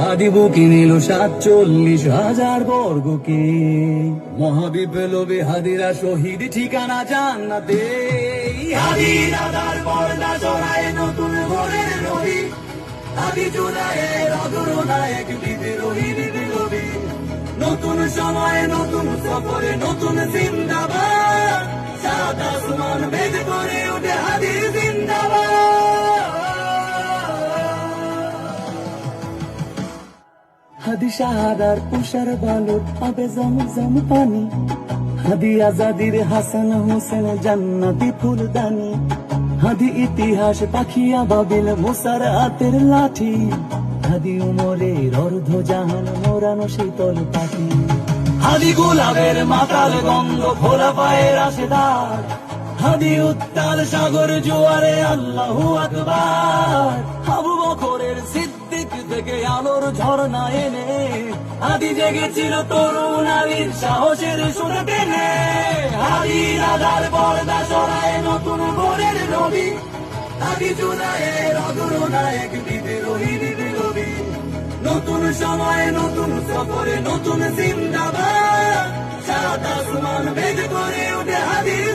হাদি বুকে নিল 47,000 বর্গকে। মহাবিপ্লবী হাদিরা শহীদ, ঠিকানা জান্নাতে। হাদি দাদার পর্দা জড়ায় নতুন ভোরের রবি, হাদি জুলাইয়ের অগ্রনায়ক বিদ্রোহী বিপ্লবী। নতুন সময়ে নতুন সফরে নতুন জিন্দাবাদ, সাত আসমান ভেদ করে ওঠে হাদির জিন্দাবাদ। হাদি শাহাদার উষার বালুর হবে জমজম পানি, হাদি আজাদির হাসান হোসেন জান্নাতি ফুলদানি। হাদি ইতিহাস পাখিয়া বাবিল মুসার হাতের লাঠি, হাদি উমরের অর্ধ জাহান মোরানো শীতল পাখি। হাদি গোলাপের মাতাল গন্ধ খোলা পায়ের আশেদার, হাদি উত্তাল সাগর জোয়ারে আল্লাহু আকবার। আবু বকরের সিদ্দিক থেকে আলোর ঝর্ণা এনে, হাদি জেগেছিল তরুণ আলীর সাহসের সুরে টেনে। হাদি রাজার পর্দা সরায় নতুন ভোরের নবী, হাদি জুলাইয়ের অগ্রনায়ক বিদ্রোহী বিপ্লবী। নতুন সময়ে নতুন সফরে নতুন জিন্দাবাদ, সাত আসমান ভেদ করে ওঠে হাদির